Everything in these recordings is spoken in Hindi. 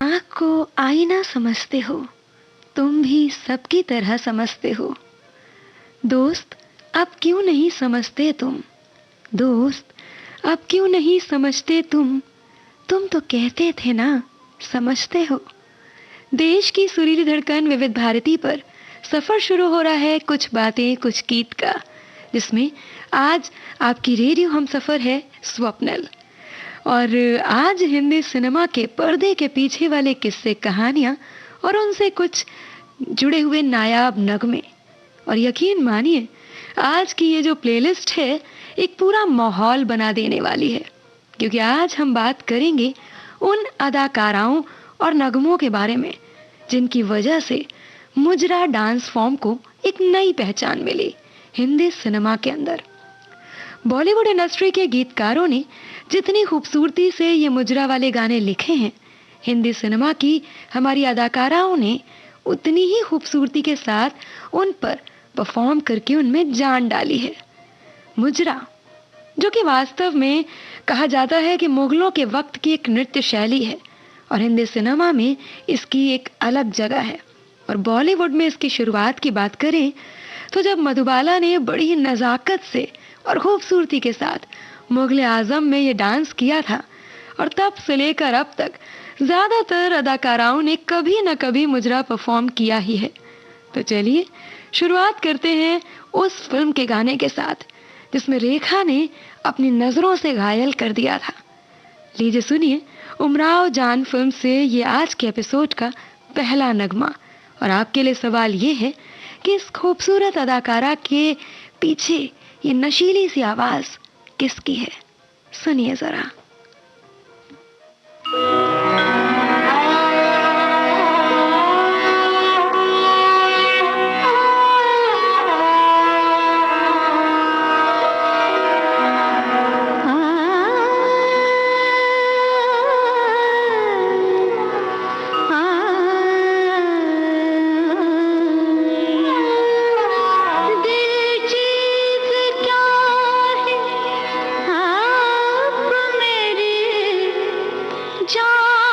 आँख को आईना समझते हो, तुम भी सबकी तरह समझते हो। दोस्त, अब क्यों नहीं समझते तुम? दोस्त, अब क्यों नहीं समझते तुम? तुम तो कहते थे ना, समझते हो। देश की सुरीली धड़कन विविध भारती पर सफर शुरू हो रहा है कुछ बातें कुछ गीत का, जिसमें आज आपकी रेडियो हम सफर है स्वप्नल। और आज हिंदी सिनेमा के पर्दे के पीछे वाले किस्से कहानियां और उनसे कुछ जुड़े हुए नायाब नगमे। और यकीन मानिए, आज की ये जो प्लेलिस्ट है एक पूरा माहौल बना देने वाली है, क्योंकि आज हम बात करेंगे उन अदाकाराओं और नगमों के बारे में जिनकी वजह से मुजरा डांस फॉर्म को एक नई पहचान मिली हिंदी सिनेमा के अंदर। बॉलीवुड इंडस्ट्री के गीतकारों ने जितनी खूबसूरती से ये मुजरा वाले गाने लिखे हैं, हिंदी सिनेमा की हमारी अदाकाराओं ने उतनी ही खूबसूरती के साथ उन पर परफॉर्म करके उनमें जान डाली है। मुजरा, जो कि वास्तव में कहा जाता है कि मुगलों के वक्त की एक नृत्य शैली है और हिंदी सिनेमा में इसकी एक अलग जगह है। और बॉलीवुड में इसकी शुरुआत की बात करें तो जब मधुबाला ने बड़ी ही नज़ाकत से और खूबसूरती के साथ मुगल आजम में ये डांस किया था, और तब से लेकर अब तक ज़्यादातर अदाकाराओं ने कभी न कभी मुजरा परफॉर्म किया ही है। तो चलिए शुरुआत करते हैं उस फिल्म के गाने के साथ जिसमें रेखा ने अपनी नज़रों से घायल कर दिया था। लीजिए सुनिए उमराव जान फिल्म से ये आज के एपिसोड का पहला नगमा। और आपके लिए सवाल ये है कि इस खूबसूरत अदाकारा के पीछे ये नशीली सी आवाज किसकी है? सुनिए जरा। जा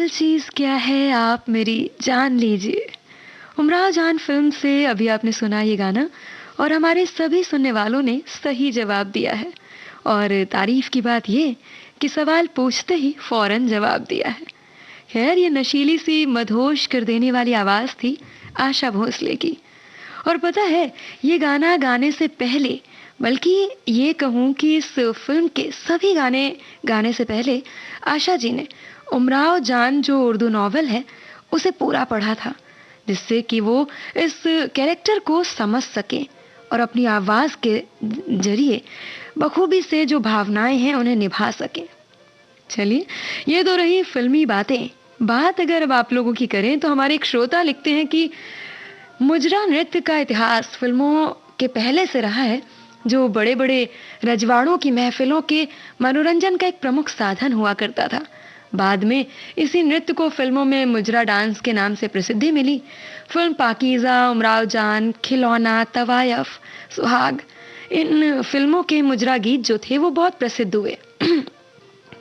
दिल चीज क्या है आप मेरी जान लीजिए। उमराव जान फिल्म से अभी आपने सुना ये गाना और हमारे सभी सुनने वालों ने सही जवाब दिया है। और तारीफ की बात ये कि सवाल पूछते ही फौरन जवाब दिया है। खैर, ये नशीली सी मदहोश कर देने वाली आवाज थी आशा भोसले की। और पता है, ये गाना गाने से पहले, बल्कि ये कहूँ कि इस फिल्म के सभी गाने गाने से पहले आशा जी ने उमराव जान जो उर्दू नॉवेल है उसे पूरा पढ़ा था, जिससे कि वो इस कैरेक्टर को समझ सके और अपनी आवाज के जरिए बखूबी से जो भावनाएं हैं उन्हें निभा सके। चलिए, ये तो रही फिल्मी बातें। बात अगर अब आप लोगों की करें तो हमारे एक श्रोता लिखते हैं कि मुजरा नृत्य का इतिहास फिल्मों के पहले से रहा है, जो बड़े बड़े रजवाड़ों की महफिलों के मनोरंजन का एक प्रमुख साधन हुआ करता था। बाद में इसी नृत्य को फिल्मों में मुजरा डांस के नाम से प्रसिद्धि मिली। फिल्म पाकीज़ा, उमराव जान, खिलौना, तवायफ, सुहाग, इन फिल्मों के मुजरा गीत जो थे वो बहुत प्रसिद्ध हुए।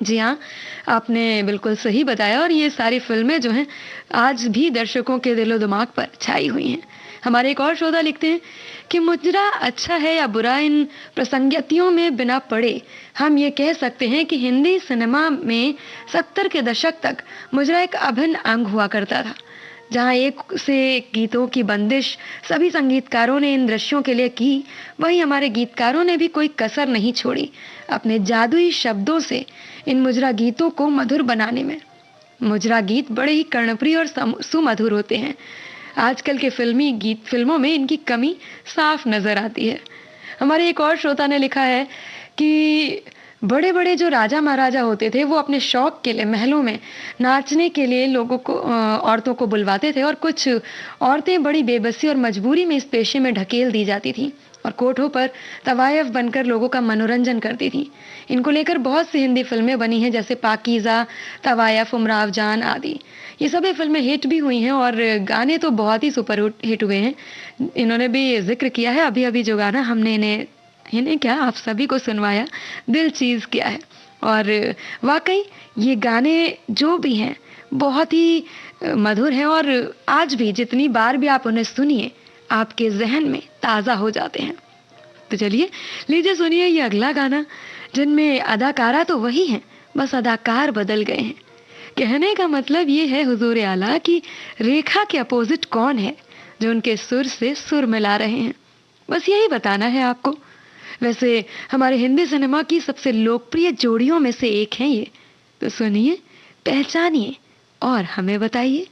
जी हाँ, आपने बिल्कुल सही बताया। और ये सारी फिल्में जो हैं आज भी दर्शकों के दिलो दिमाग पर छाई हुई हैं। हमारे एक और श्रोता लिखते हैं कि मुजरा अच्छा है या बुरा, इन प्रसंगतियों में बिना पड़े हम ये कह सकते हैं कि हिंदी सिनेमा में 70 के दशक तक मुजरा एक अभिन्न अंग हुआ करता था, जहाँ एक से एक गीतों की बंदिश सभी संगीतकारों ने इन दृश्यों के लिए की, वहीं हमारे गीतकारों ने भी कोई कसर नहीं छोड़ी अपने जादुई शब्दों से इन मुजरा गीतों को मधुर बनाने में। मुजरा गीत बड़े ही कर्णप्रिय और सुमधुर होते हैं। आजकल के फिल्मों में इनकी कमी साफ नजर आती है। हमारे एक और श्रोता ने लिखा है कि बड़े बड़े जो राजा महाराजा होते थे वो अपने शौक के लिए महलों में नाचने के लिए औरतों को बुलवाते थे, और कुछ औरतें बड़ी बेबसी और मजबूरी में इस पेशे में ढकेल दी जाती थी और कोठों पर तवायफ बनकर लोगों का मनोरंजन करती थी। इनको लेकर बहुत सी हिंदी फिल्में बनी हैं, जैसे पाकीज़ा, तवायफ, उमराव जान आदि। ये सभी फिल्में हिट भी हुई हैं और गाने तो बहुत ही सुपर हिट हुए हैं। इन्होंने भी जिक्र किया है अभी अभी जो गाना हमने इन्हें क्या आप सभी को सुनवाया, दिल चीज़ क्या है। और वाकई ये गाने जो भी हैं बहुत ही मधुर हैं और आज भी जितनी बार भी आप उन्हें सुनिए आपके जहन में ताज़ा हो जाते हैं। तो चलिए, लीजिए सुनिए ये अगला गाना, जिनमें अदाकारा तो वही हैं, बस अदाकार बदल गए हैं। कहने का मतलब ये है हुजूर आला कि रेखा के अपोजिट कौन है जो उनके सुर से सुर मिला रहे हैं, बस यही बताना है आपको। वैसे हमारे हिंदी सिनेमा की सबसे लोकप्रिय जोड़ियों में से एक है ये, तो सुनिए, पहचानिए और हमें बताइए।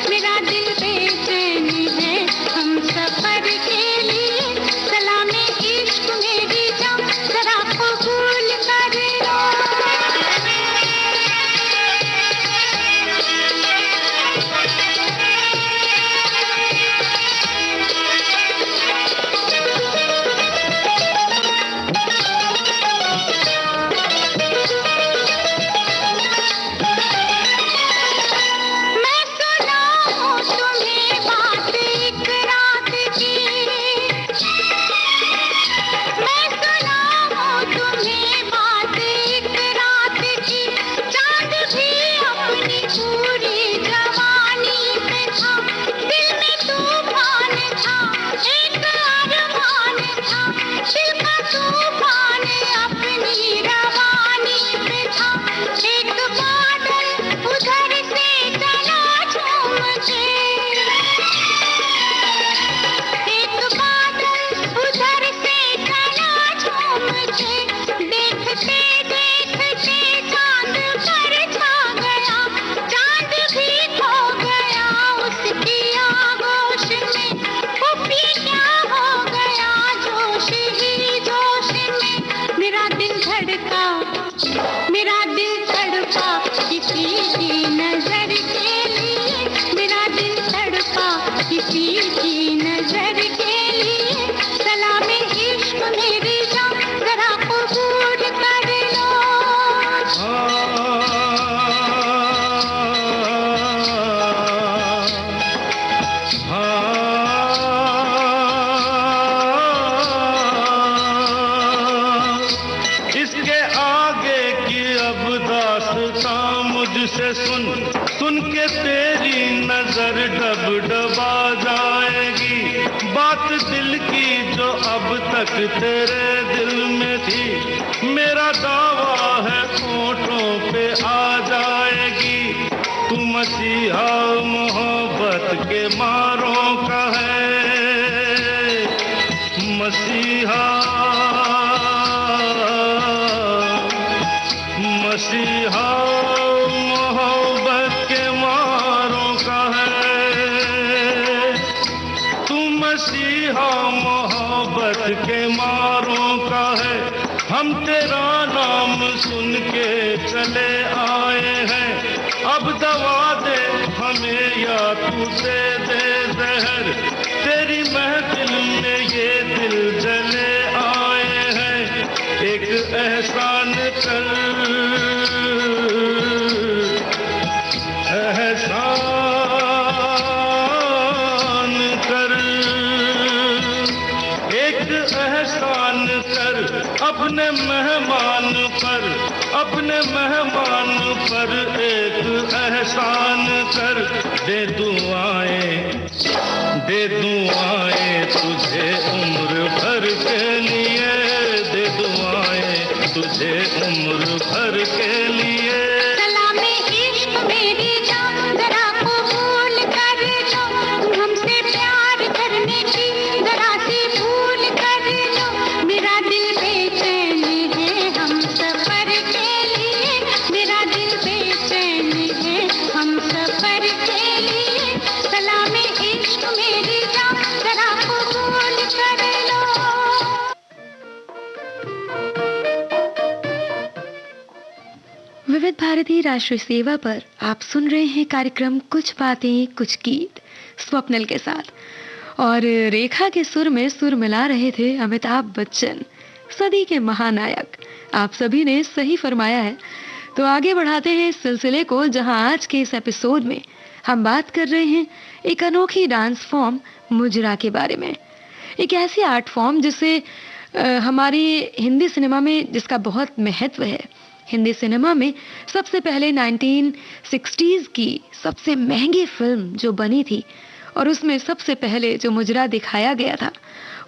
मेरा दिल की नजर के लिए, मेरा दिल तड़पा किसी की नजर के लिए। सलामे इश्क मेरी जान जरा कबूल कर लो। इसके आगे की अब दास्तां मुझसे सुन, सुन के तेरी नजर डब डबा जाएगी। बात दिल की जो अब तक तेरे दिल में थी, मेरा दावा है होठों पे आ जाएगी। तू मसीहा मोहब्बत के मारों का है, मसीहा मसीहा मोहब्बत के मारों का है। तू मसीहा मोहब्बत के मारों का है। हम तेरा नाम सुन के चले आए हैं, अब दवा दे हमें या तू दे दे जहर। तेरी महफिल में ये दिल जले आए हैं, एक एहसान कर, एहसान कर, एक एहसान कर अपने मेहमान पर, अपने मेहमान पर एक एहसान कर। दे दुआएं तुझे उम्र भर के लिए, दे दुआएं तुझे उम्र भर के लिए। सलामे इश्क मेरी जान जरा कबूल कर लो। हमसे प्यार करने की जरा सी भूल कर लो। मेरा दिल बेचैन है हम सफर के लिए, मेरा दिल बेचैन है हम सफर के लिए। सलामे इश्क मेरी जान जरा कबूल कर लो। विविध भारती राष्ट्रीय सेवा पर आप सुन रहे हैं कार्यक्रम कुछ बातें कुछ गीत स्वप्नल के साथ, और रेखा के सुर में सुर मिला रहे थे अमिताभ बच्चन, सदी के महानायक। आप सभी ने सही फरमाया है। तो आगे बढ़ाते हैं इस सिलसिले को, जहां आज के इस एपिसोड में हम बात कर रहे हैं एक अनोखी डांस फॉर्म मुजरा के बारे में। एक ऐसी आर्ट फॉर्म जिसे हमारी हिंदी सिनेमा में जिसका बहुत महत्व है। हिंदी सिनेमा में सबसे पहले 1960s की सबसे महंगी फिल्म जो बनी थी, और उसमें सबसे पहले जो मुजरा दिखाया गया था,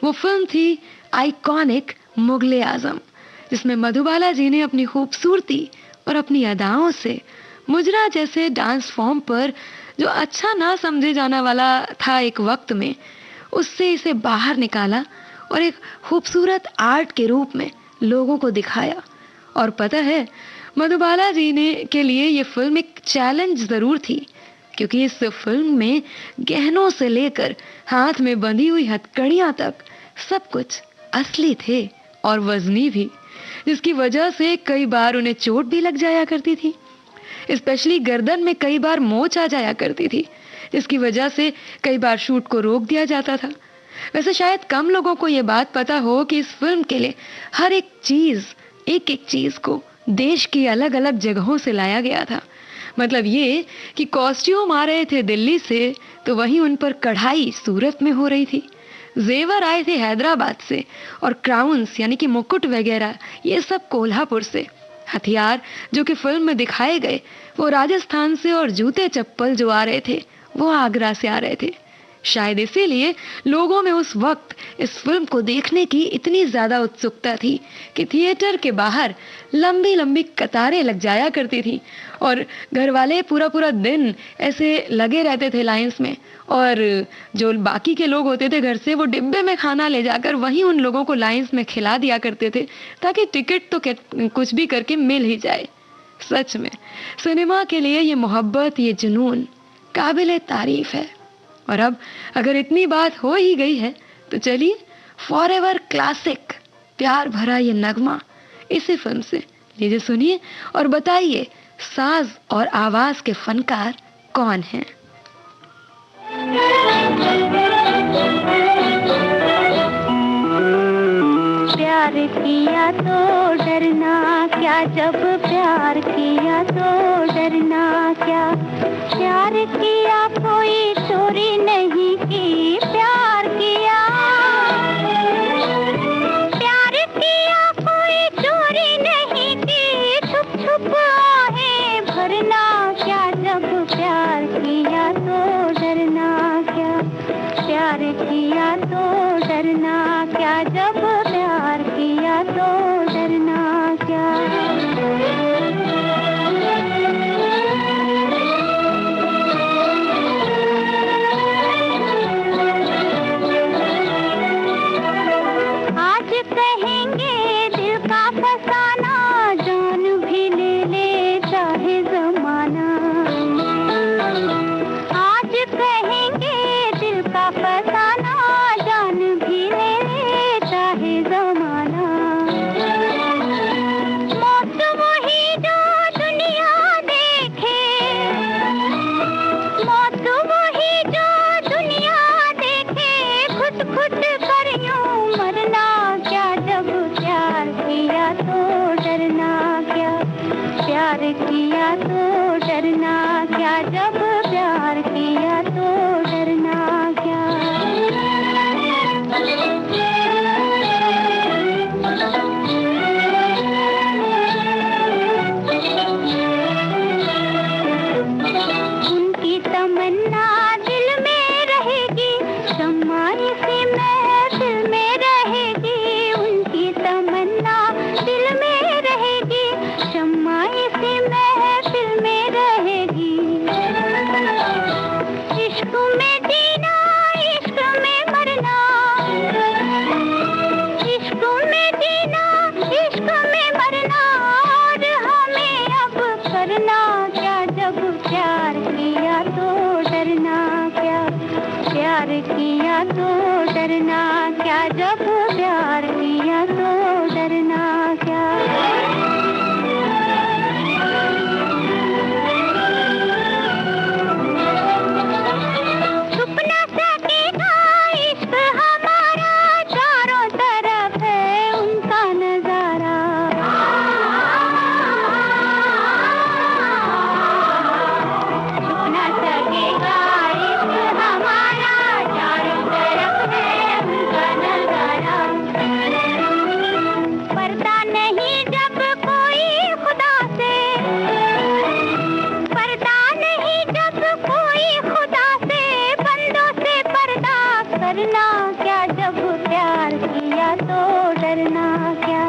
वो फिल्म थी आइकॉनिक मुगले आजम, जिसमें मधुबाला जी ने अपनी खूबसूरती और अपनी अदाओं से मुजरा जैसे डांस फॉर्म पर, जो अच्छा ना समझे जाने वाला था एक वक्त में, उससे इसे बाहर निकाला और एक खूबसूरत आर्ट के रूप में लोगों को दिखाया। और पता है, मधुबाला जी ने के लिए ये फिल्म एक चैलेंज जरूर थी, क्योंकि इस फिल्म में गहनों से लेकर हाथ में बंधी हुई हथकड़ियां तक सब कुछ असली थे और वजनी भी, जिसकी वजह से कई बार उन्हें चोट भी लग जाया करती थी। स्पेशली गर्दन में कई बार मोच आ जाया करती थी, जिसकी वजह से कई बार शूट को रोक दिया जाता था। वैसे शायद कम लोगों को ये बात पता हो कि इस फिल्म के लिए हर एक चीज को देश की अलग अलग जगहों से लाया गया था। मतलब ये कि कॉस्ट्यूम आ रहे थे दिल्ली से, तो वहीं उन पर कढ़ाई सूरत में हो रही थी। जेवर आए थे हैदराबाद से, और क्राउन्स यानी कि मुकुट वगैरह ये सब कोल्हापुर से। हथियार जो कि फिल्म में दिखाए गए वो राजस्थान से, और जूते चप्पल जो आ रहे थे वो आगरा से आ रहे थे। शायद इसीलिए लोगों में उस वक्त इस फिल्म को देखने की इतनी ज्यादा उत्सुकता थी कि थिएटर के बाहर लंबी लंबी कतारें लग जाया करती थी, और घर वाले पूरा पूरा दिन ऐसे लगे रहते थे लाइंस में, और जो बाकी के लोग होते थे घर से, वो डिब्बे में खाना ले जाकर वहीं उन लोगों को लाइंस में खिला दिया करते थे, ताकि टिकट तो कुछ भी करके मिल ही जाए। सच में सिनेमा के लिए ये मोहब्बत, ये जुनून काबिले तारीफ है। और अब अगर इतनी बात हो ही गई है, तो चलिए फॉरएवर क्लासिक प्यार भरा ये नगमा इसी फिल्म से लीजिए, सुनिए और बताइए साज और आवाज के फनकार कौन हैं? प्यार किया तो डरना क्या, जब प्यार किया तो डरना क्या। प्यार किया कोई चोरी नहीं की, प्यार किया कोई चोरी नहीं की। छुप छुप आहें भरना क्या, जब प्यार किया तो डरना क्या। प्यार किया तो डरना क्या, जब प्यार किया तो डरना क्या। आज कहेंगे दिल का फसाना, जान भी ले ले चाहे जमाना। आज कहेंगे दिल का फसाना, जान भी ले ले चाहे जमाना। मौत वही जो दुनिया देखे, मौत वही जो दुनिया देखे। खुद खुद कर यूं मरना क्या, जब प्यार किया तो डरना क्या। प्यार किया तो डरना क्या, जब प्यार किया तो डरना क्या। उनकी तमन्ना दिल में रहेगी, शम्मा इसी महफिल में रहेगी। उनकी तमन्ना दिल में रहेगी, शम्मा इसी महफिल में रहेगी। इश्क में जीना, इश्क में मरना, इश्क में जीना, इश्क में मरना। और हमें अब करना क्या, जब प्यार किया तो डरना क्या। प्यार किया तो डरना क्या, जब प्यार किया तो डरना क्या। छुप न सकेगा इश्क हमारा, चारों तरफ है उनका नजारा। छुप न सकेगा इश्क हमारा, चारों तरफ है उनका नजारा। पर्दा नहीं जब कोई खुदा से, पर्दा नहीं जब कोई खुदा से। बंदों से पर्दा करना क्या, जब प्यार किया तो डरना क्या।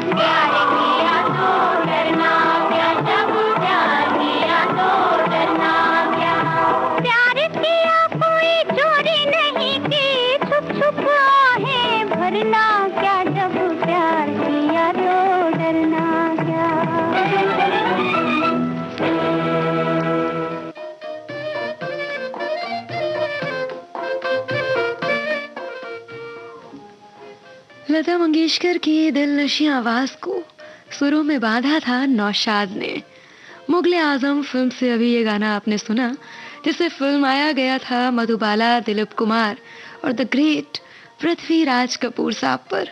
प्यार किया तो डरना क्या, जब प्यार किया तो डरना क्या। प्यार किया कोई चोरी नहीं की, छुप छुप आहें भरना क्या, जब प्यार किया तो डरना क्या। लता मंगेशकर की दिलनशी आवाज को सुरों में बांधा था नौशाद ने। मुगले आजम फिल्म से अभी ये गाना आपने सुना, जिसे फिल्म आया गया था मधुबाला, दिलीप कुमार और द ग्रेट पृथ्वीराज कपूर साहब पर।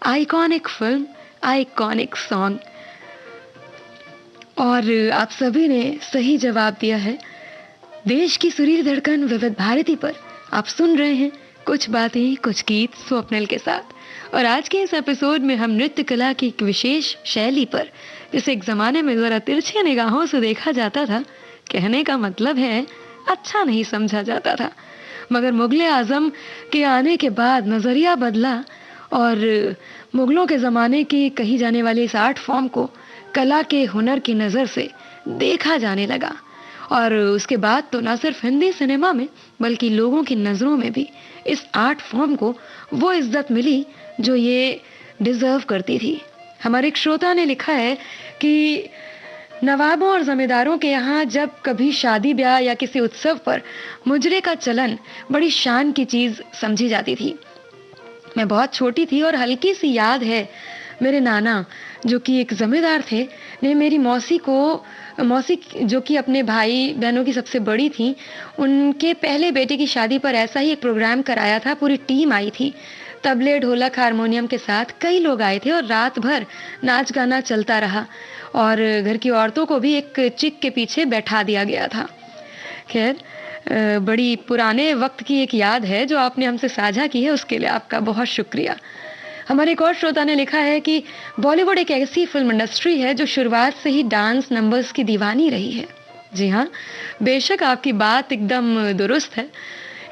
Iconic film, iconic song. और आप सभी ने सही जवाब दिया है। देश की सुरीली धड़कन विविध भारती पर आप सुन रहे हैं कुछ बातें कुछ गीत स्वप्निल के साथ। और आज के इस एपिसोड में हम नृत्य कला की एक विशेष शैली पर, जिसे एक जमाने में जरा तिरछी निगाहों से देखा जाता था, कहने का मतलब है अच्छा नहीं समझा जाता था, मगर मुगले आजम के आने के बाद नजरिया बदला और मुगलों के जमाने की कही जाने वाली इस आर्ट फॉर्म को कला के हुनर की नजर से देखा जाने लगा। और उसके बाद तो न सिर्फ हिंदी सिनेमा में बल्कि लोगों की नजरों में भी इस आर्ट फॉर्म को वो इज्जत मिली जो ये डिजर्व करती थी। हमारे एक श्रोता ने लिखा है कि नवाबों और जमींदारों के यहाँ जब कभी शादी ब्याह या किसी उत्सव पर मुजरे का चलन बड़ी शान की चीज समझी जाती थी। मैं बहुत छोटी थी और हल्की सी याद है मेरे नाना जो कि एक जमींदार थे ने मेरी मौसी जो कि अपने भाई बहनों की सबसे बड़ी थी, उनके पहले बेटे की शादी पर ऐसा ही एक प्रोग्राम कराया था। पूरी टीम आई थी, तबले ढोलक हारमोनियम के साथ कई लोग आए थे और रात भर नाच गाना चलता रहा और घर की औरतों को भी एक चिक के पीछे बैठा दिया गया था। खैर, बड़ी पुराने वक्त की एक याद है जो आपने हमसे साझा की है, उसके लिए आपका बहुत शुक्रिया। हमारे एक और श्रोता ने लिखा है कि बॉलीवुड एक ऐसी फिल्म इंडस्ट्री है जो शुरुआत से ही डांस नंबर्स की दीवानी रही है। जी हाँ, बेशक आपकी बात एकदम दुरुस्त है।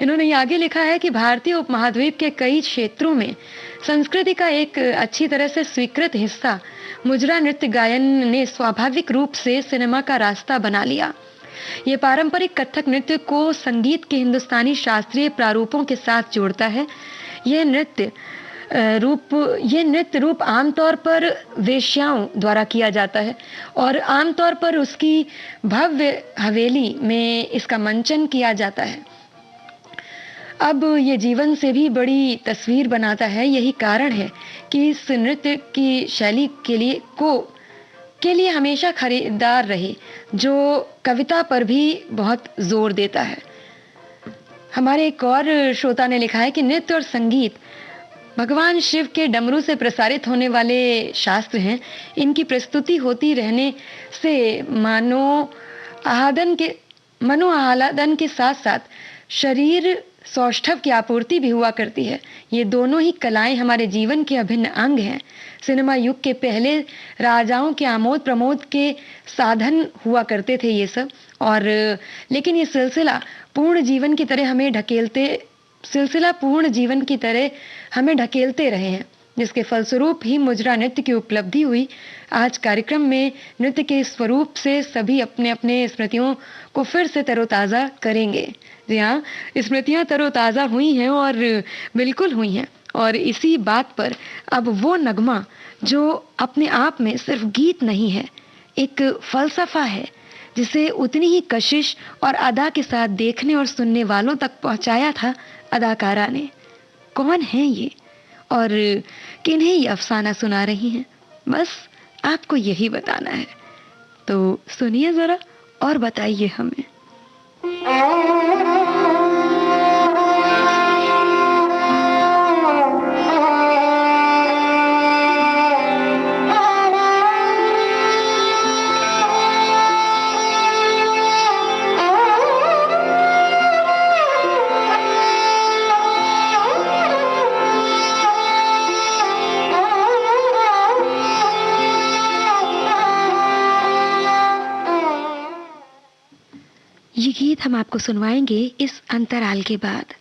इन्होंने ये आगे लिखा है कि भारतीय उपमहाद्वीप के कई क्षेत्रों में संस्कृति का एक अच्छी तरह से स्वीकृत हिस्सा मुजरा नृत्य गायन ने स्वाभाविक रूप से सिनेमा का रास्ता बना लिया। ये पारंपरिक कथक नृत्य को संगीत के हिंदुस्तानी शास्त्रीय प्रारूपों के साथ जोड़ता है। ये नृत्य रूप आमतौर पर वेश्याओं द्वारा किया जाता है और आमतौर पर उसकी भव्य हवेली में इसका मंचन किया जाता है। अब ये जीवन से भी बड़ी तस्वीर बनाता है। यही कारण है कि इस नृत्य की शैली के लिए हमेशा खरीदार रहे, जो कविता पर भी बहुत जोर देता है। हमारे एक और श्रोता ने लिखा है कि नृत्य और संगीत भगवान शिव के डमरू से प्रसारित होने वाले शास्त्र हैं। इनकी प्रस्तुति होती रहने से मनो आह्लादन के साथ साथ शरीर सौष्ठव की आपूर्ति भी हुआ करती है। ये दोनों ही कलाएं हमारे जीवन के अभिन्न अंग हैं। सिनेमा युग के पहले राजाओं के आमोद प्रमोद के साधन हुआ करते थे ये सब, और लेकिन ये सिलसिला पूर्ण जीवन की तरह हमें ढकेलते रहे हैं, जिसके फलस्वरूप ही मुजरा नृत्य की उपलब्धि हुई। आज कार्यक्रम में नृत्य के स्वरूप से सभी अपने अपने स्मृतियों को फिर से तरोताज़ा करेंगे। जी हाँ, स्मृतियाँ तरोताज़ा हुई हैं और बिल्कुल हुई हैं, और इसी बात पर अब वो नगमा जो अपने आप में सिर्फ गीत नहीं है, एक फलसफा है, जिसे उतनी ही कशिश और अदा के साथ देखने और सुनने वालों तक पहुंचाया था अदाकारा ने। कौन है ये और किन्हें ये अफसाना सुना रही हैं, बस आपको यही बताना है। तो सुनिए जरा और बताइए हमें। ये गीत हम आपको सुनवाएंगे इस अंतराल के बाद।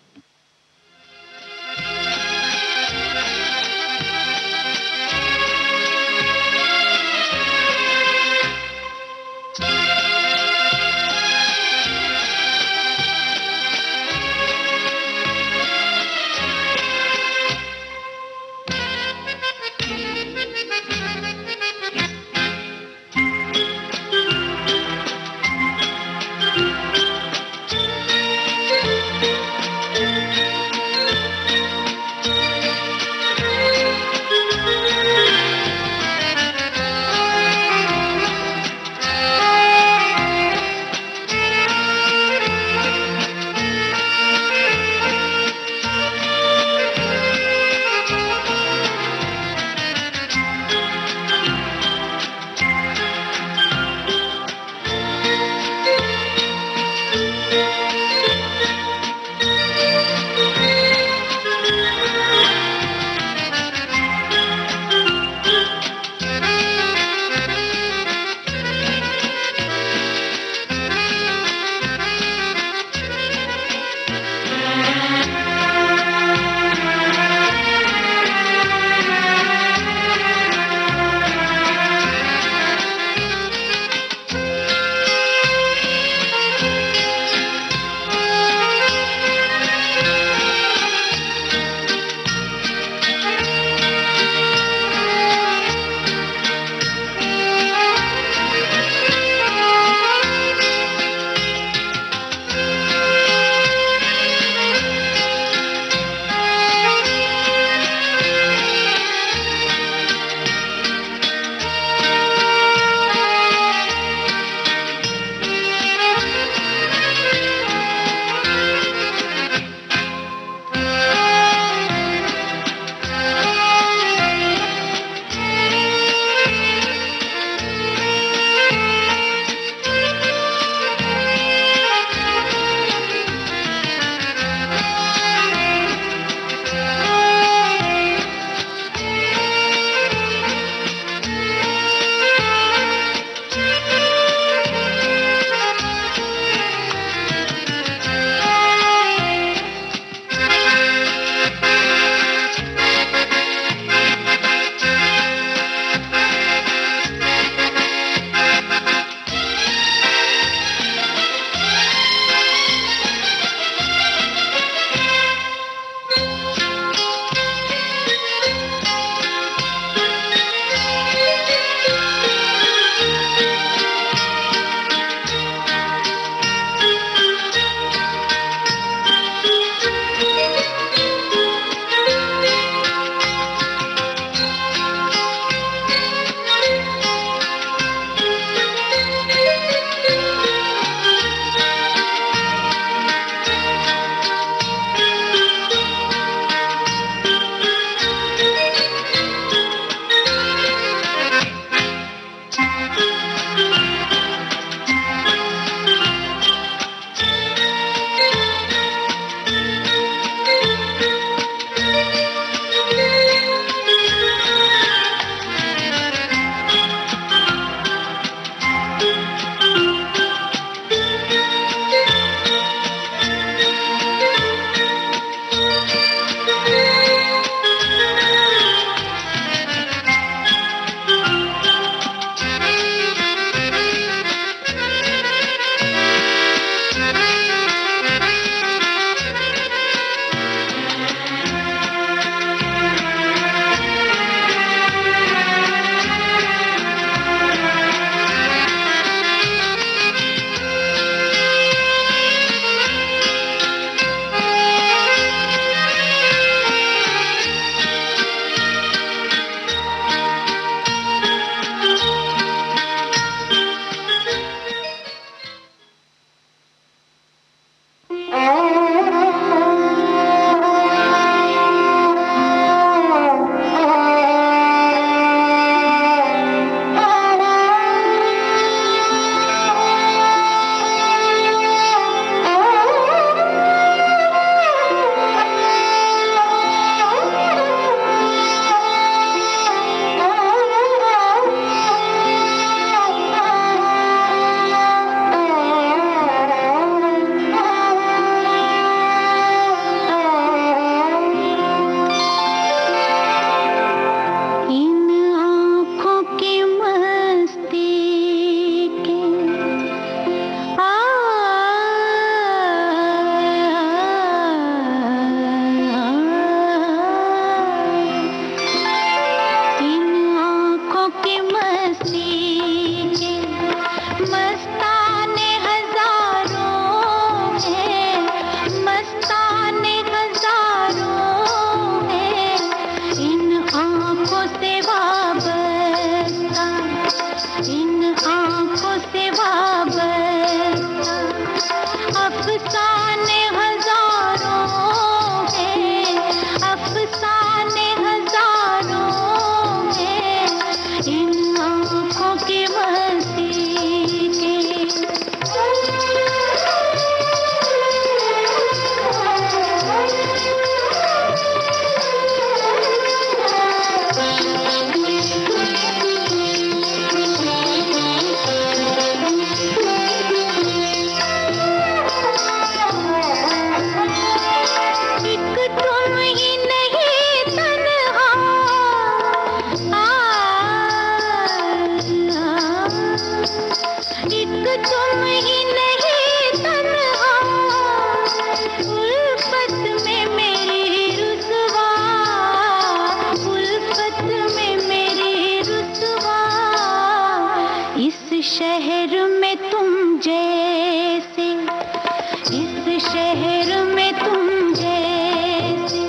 शहर में तुम जैसे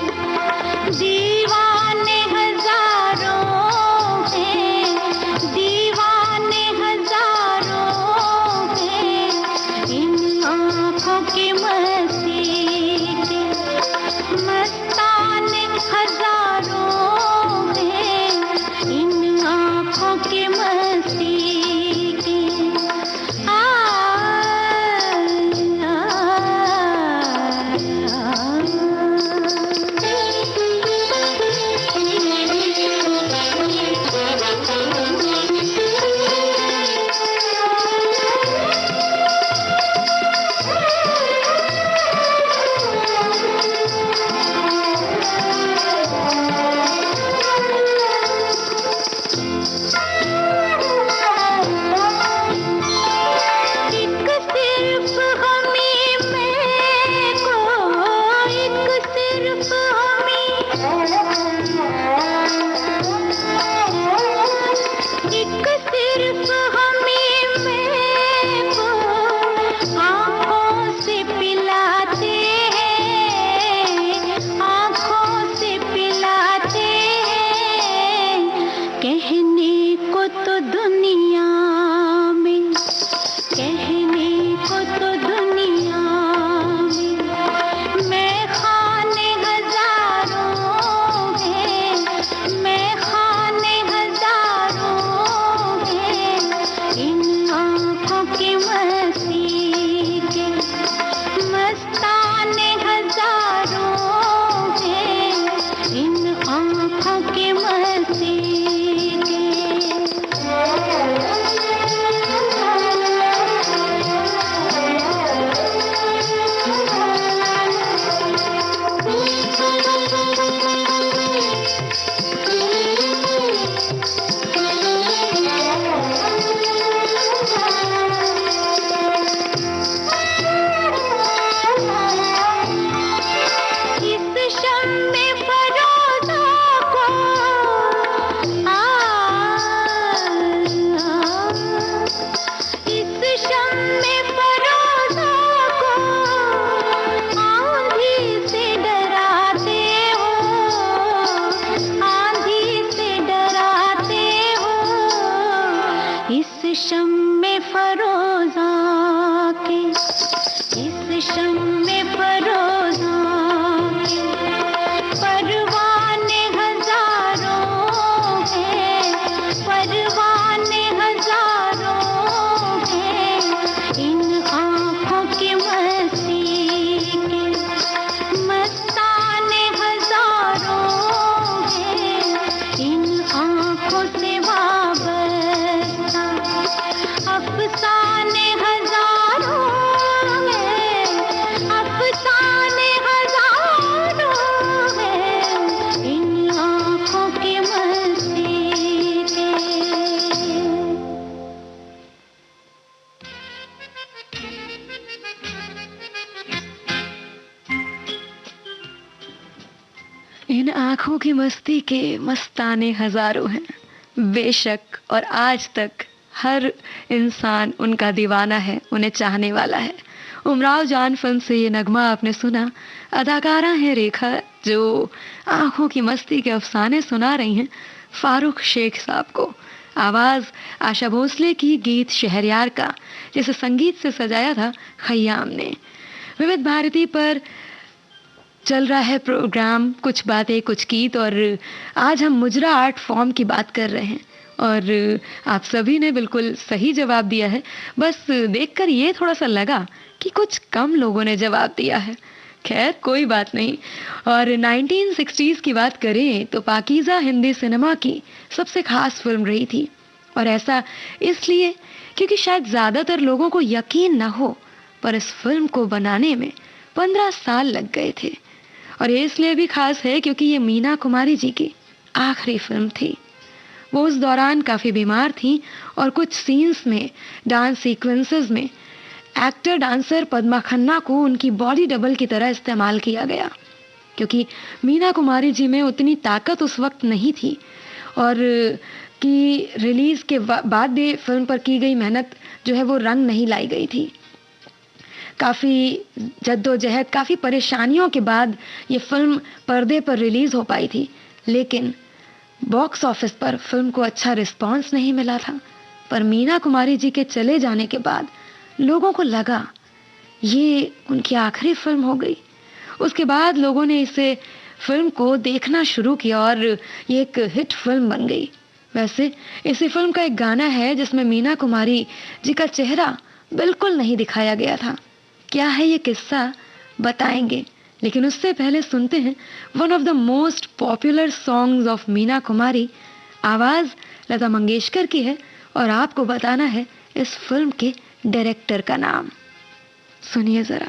दीवाने हजारों हैं, दीवाने हजारों हैं, इन आँखों की मस्ती के मस्ताने हजारों हैं, इन आँखों की मस्ती के। इन आँखों की मस्ती के मस्ताने हजारों हैं बेशक, और आज तक हर इंसान उनका दीवाना है, उन्हें चाहने वाला है। उमराव जान फिल्म से ये नगमा आपने सुना। अदाकारा है रेखा जो आँखों की मस्ती के अफसाने सुना रही हैं फारूक शेख साहब को। आवाज़ आशा भोसले की, गीत शहरयार का, जिसे संगीत से सजाया था खयाम ने। विविध भारती पर चल रहा है प्रोग्राम कुछ बातें कुछ गीत, और आज हम मुजरा आर्ट फॉर्म की बात कर रहे हैं। और आप सभी ने बिल्कुल सही जवाब दिया है, बस देखकर ये थोड़ा सा लगा कि कुछ कम लोगों ने जवाब दिया है। खैर कोई बात नहीं। और 1960s की बात करें तो पाकीज़ा हिंदी सिनेमा की सबसे खास फिल्म रही थी, और ऐसा इसलिए क्योंकि शायद ज़्यादातर लोगों को यकीन न हो, पर इस फिल्म को बनाने में 15 साल लग गए थे। और ये इसलिए भी खास है क्योंकि ये मीना कुमारी जी की आखिरी फिल्म थी। वो उस दौरान काफ़ी बीमार थी, और कुछ सीन्स में, डांस सीक्वेंसेस में एक्टर डांसर पद्मा खन्ना को उनकी बॉडी डबल की तरह इस्तेमाल किया गया, क्योंकि मीना कुमारी जी में उतनी ताकत उस वक्त नहीं थी, और कि रिलीज़ के बाद भी फिल्म पर की गई मेहनत जो है वो रंग नहीं लाई गई थी। काफ़ी जद्दोजहद, काफ़ी परेशानियों के बाद ये फिल्म पर्दे पर रिलीज़ हो पाई थी, लेकिन बॉक्स ऑफिस पर फिल्म को अच्छा रिस्पांस नहीं मिला था। पर मीना कुमारी जी के चले जाने के बाद लोगों को लगा ये उनकी आखिरी फिल्म हो गई। उसके बाद लोगों ने इसे फिल्म को देखना शुरू किया और ये एक हिट फिल्म बन गई। वैसे इसी फिल्म का एक गाना है जिसमें मीना कुमारी जी का चेहरा बिल्कुल नहीं दिखाया गया था। क्या है ये किस्सा बताएंगे, लेकिन उससे पहले सुनते हैं one of the most popular songs of Meena Kumari. आवाज लता मंगेशकर की है और आपको बताना है इस फिल्म के डायरेक्टर का नाम। सुनिए जरा।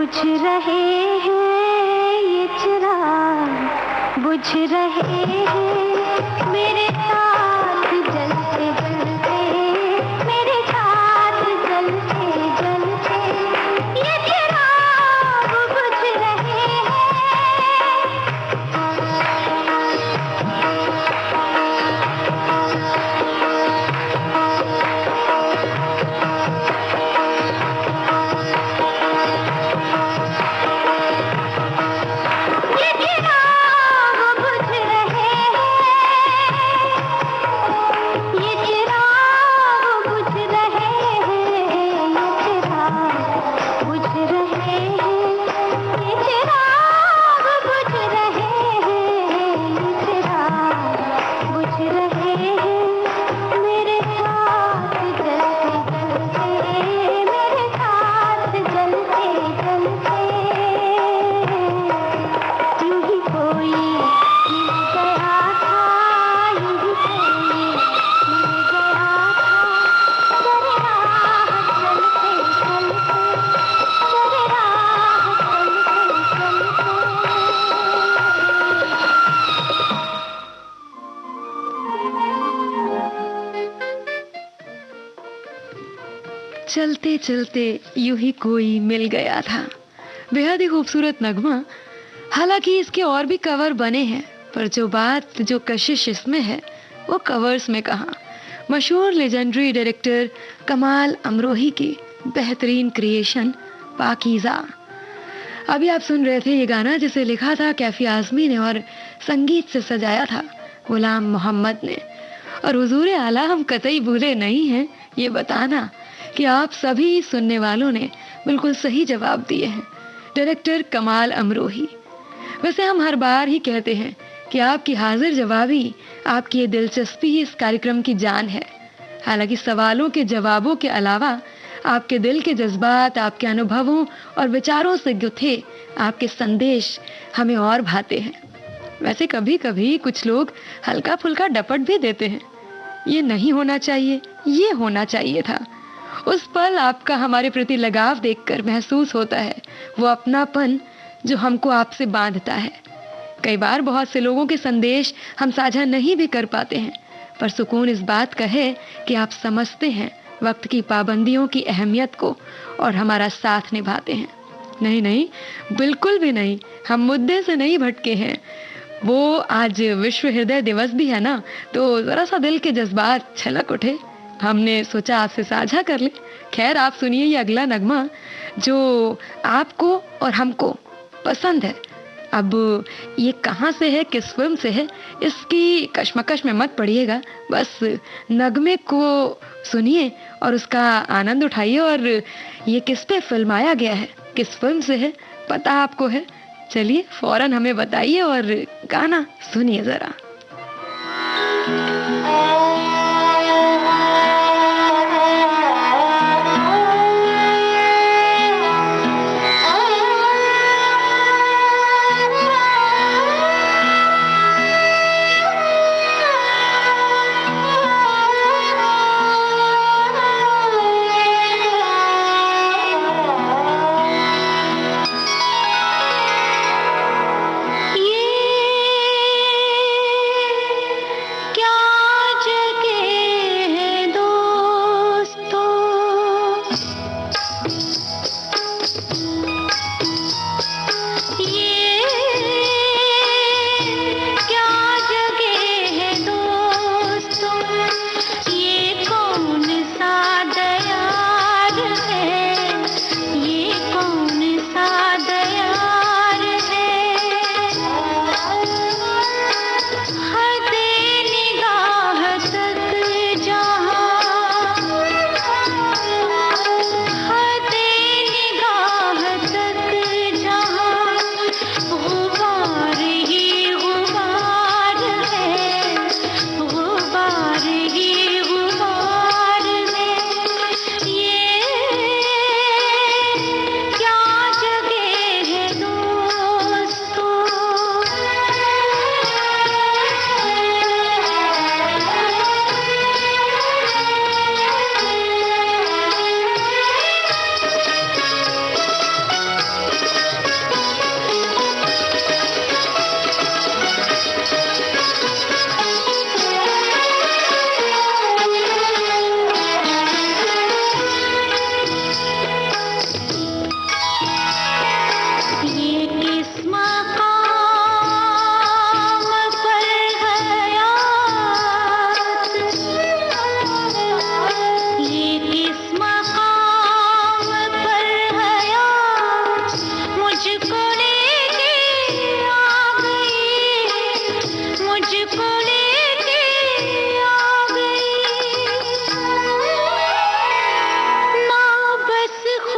बुझ रहे हैं ये चिराग, बुझ रहे हैं मेरे साथ जलते जलते, मेरे साथ जलते जलते ये चिराग बुझ रहे हैं। चलते चलते यूं ही कोई मिल गया था। बेहद ही खूबसूरत नगमा। हालांकि इसके और भी कवर बने हैं, पर जो बात, जो कशिश इसमें है वो कवर्स में कहाँ। मशहूर लेजेंडरी डायरेक्टर कमाल अमरोही की बेहतरीन क्रिएशन पाकीज़ा। अभी आप सुन रहे थे ये गाना, जिसे लिखा था कैफी आज़मी ने और संगीत से सजाया था गुलाम मोहम्मद ने। और हुजूर आला हम कतई भूले नहीं हैं ये बताना कि आप सभी सुनने वालों ने बिल्कुल सही जवाब दिए हैं, डायरेक्टर कमाल अमरोही। वैसे हम हर बार ही कहते हैं कि आपकी हाजिर जवाबी, आपकी ये दिलचस्पी ही इस कार्यक्रम की जान है। हालांकि सवालों के जवाबों के अलावा आपके दिल के जज्बात, आपके अनुभवों और विचारों से गुथे आपके संदेश हमें और भाते हैं। वैसे कभी कभी कुछ लोग हल्का फुल्का डपट भी देते हैं, ये नहीं होना चाहिए, ये होना चाहिए था। उस पल आपका हमारे प्रति लगाव देखकर महसूस होता है वो अपनापन जो हमको आपसे बांधता है। कई बार बहुत से लोगों के संदेश हम साझा नहीं भी कर पाते हैं, पर सुकून इस बात का है कि आप समझते हैं वक्त की पाबंदियों की अहमियत को और हमारा साथ निभाते हैं। नहीं नहीं, बिल्कुल भी नहीं, हम मुद्दे से नहीं भटके हैं। वो आज विश्व हृदय दिवस भी है ना, तो जरा सा दिल के जज्बात छलक उठे, हमने सोचा आपसे साझा कर ले। खैर, आप सुनिए ये अगला नगमा जो आपको और हमको पसंद है। अब ये कहाँ से है, किस फिल्म से है, इसकी कश्मकश में मत पड़िएगा, बस नगमे को सुनिए और उसका आनंद उठाइए। और ये किस पे फिल्माया गया है, किस फिल्म से है, पता आपको है? चलिए फौरन हमें बताइए और गाना सुनिए जरा।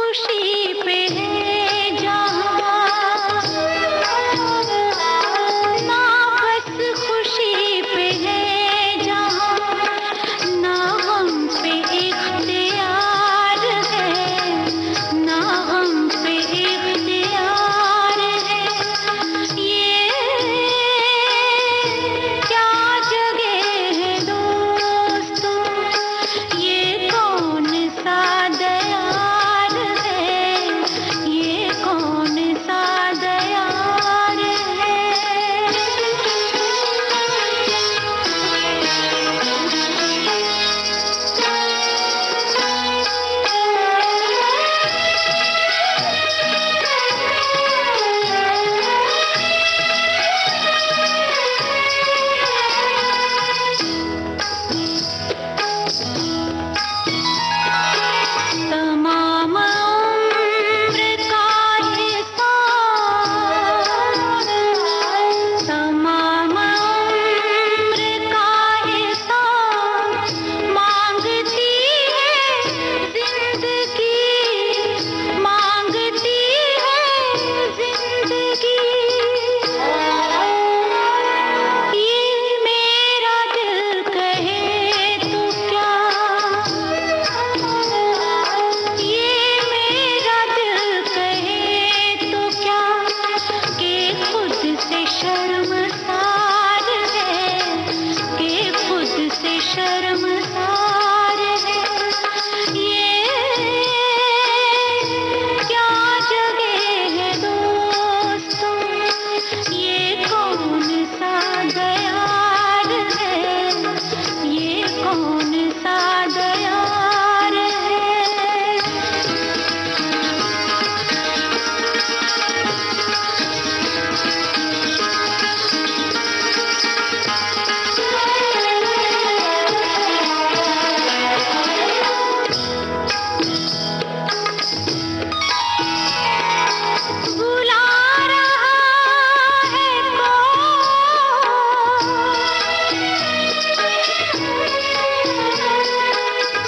खुशी पे है जहां, ना बस खुशी पे है जहां, ना हम पे इख्तियार है, ना हम पे इख्तियार है। ये क्या जगह है दोस्तों, ये कौन सा दयार है, ये कौन सा दयार है। तमाम उम्र का हिसाब, तमाम उम्र का हिसाब मांगती है जिंदगी, मांगती है जिंदगी। ये मेरा दिल कहे तो क्या, ये मेरा दिल कहे तो क्या, कि खुद से शर्मसार है, कि खुद से शर्मसार है। ये क्या जगह है दोस्तों, ये कौन सा दयार है, ये कौन सा दयार है। बुला रहा है कौन,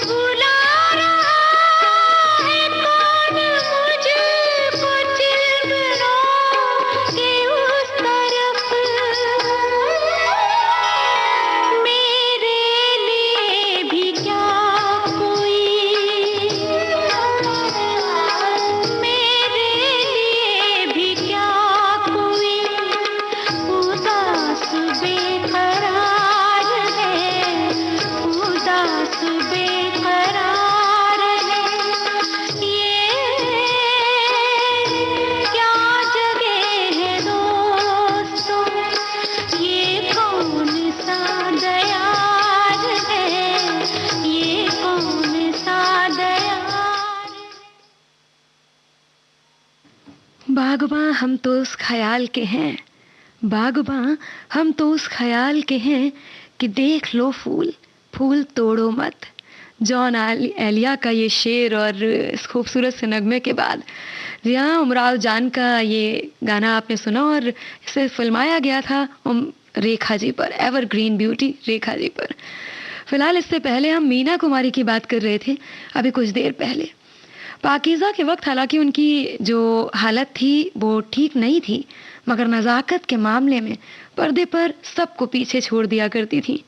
बुला रहा है कौन मुझको चिलमरों के उस तरफ। मेरे लिए भी क्या कोई, मेरे लिए भी क्या कोई उदास बेकरार है, उदास बेकरार है। ये क्या जगह है दोस्तों, ये कौन सा दयार है, ये कौन सा दयार है। बागबां हम तो उस ख्याल के हैं, बागबां हम तो उस ख्याल के हैं कि देख लो फूल, फूल तोड़ो मत। जॉन एलिया का ये शेर और इस खूबसूरत से नगमे के बाद रिया उमराव जान का ये गाना आपने सुना और इसे फिल्माया गया था रेखा जी पर, एवरग्रीन ब्यूटी रेखा जी पर। फिलहाल इससे पहले हम मीना कुमारी की बात कर रहे थे अभी कुछ देर पहले। पाकीज़ा के वक्त हालांकि उनकी जो हालत थी वो ठीक नहीं थी, मगर नज़ाकत के मामले में पर्दे पर सबको पीछे छोड़ दिया करती थी।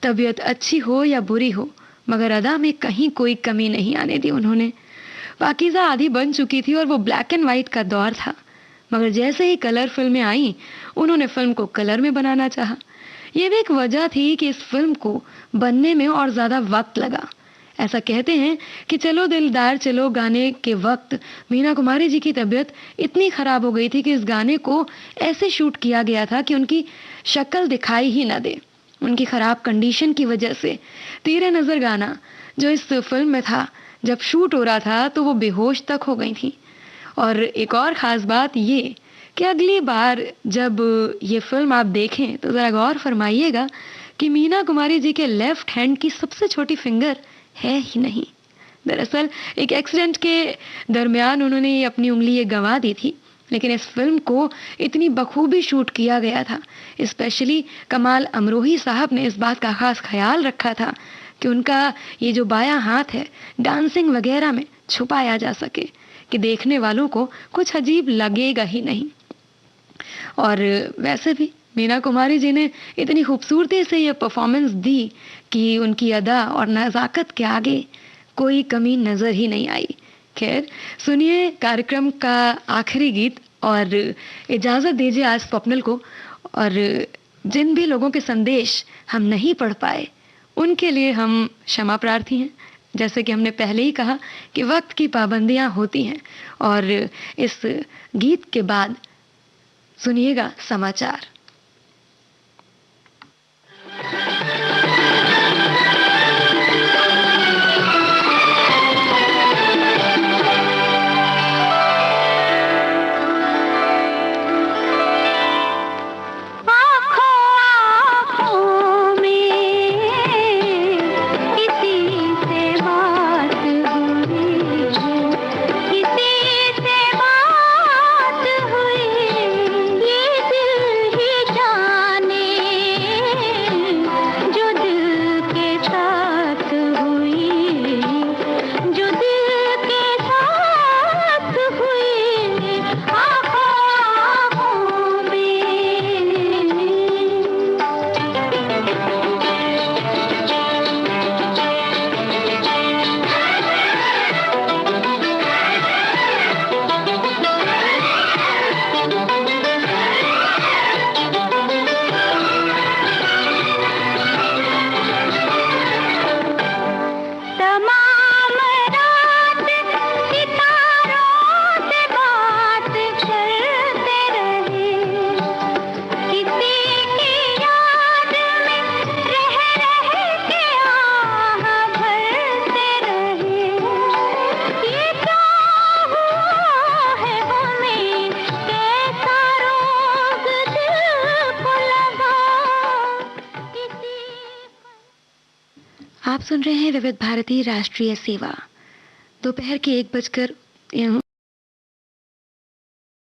तबीयत अच्छी हो या बुरी हो, मगर अदा में कहीं कोई कमी नहीं आने दी उन्होंने। पाकीज़ा आधी बन चुकी थी और वो ब्लैक एंड वाइट का दौर था, मगर जैसे ही कलर फिल्में आई उन्होंने फिल्म को कलर में बनाना चाहा। ये भी एक वजह थी कि इस फिल्म को बनने में और ज़्यादा वक्त लगा। ऐसा कहते हैं कि चलो दिलदार चलो गाने के वक्त मीना कुमारी जी की तबीयत इतनी ख़राब हो गई थी कि इस गाने को ऐसे शूट किया गया था कि उनकी शक्ल दिखाई ही ना दे। उनकी ख़राब कंडीशन की वजह से तेरे नज़र गाना जो इस फिल्म में था, जब शूट हो रहा था तो वो बेहोश तक हो गई थी। और एक और ख़ास बात ये कि अगली बार जब ये फिल्म आप देखें तो ज़रा गौर फरमाइएगा कि मीना कुमारी जी के लेफ्ट हैंड की सबसे छोटी फिंगर है ही नहीं। दरअसल एक एक्सीडेंट के दरमियान उन्होंने अपनी उंगली ये गंवा दी थी, लेकिन इस फिल्म को इतनी बखूबी शूट किया गया था, स्पेशली कमाल अमरोही साहब ने इस बात का खास ख्याल रखा था कि उनका ये जो बायां हाथ है डांसिंग वगैरह में छुपाया जा सके। कि देखने वालों को कुछ अजीब लगेगा ही नहीं। और वैसे भी मीना कुमारी जी ने इतनी खूबसूरती से ये परफॉर्मेंस दी कि उनकी अदा और नज़ाकत के आगे कोई कमी नज़र ही नहीं आई। खैर, सुनिए कार्यक्रम का आखिरी गीत और इजाज़त दीजिए आज स्वप्निल को। और जिन भी लोगों के संदेश हम नहीं पढ़ पाए उनके लिए हम क्षमा प्रार्थी हैं। जैसे कि हमने पहले ही कहा कि वक्त की पाबंदियां होती हैं। और इस गीत के बाद सुनिएगा समाचार। आप सुन रहे हैं विविध भारती राष्ट्रीय सेवा। दोपहर के 1 बजकर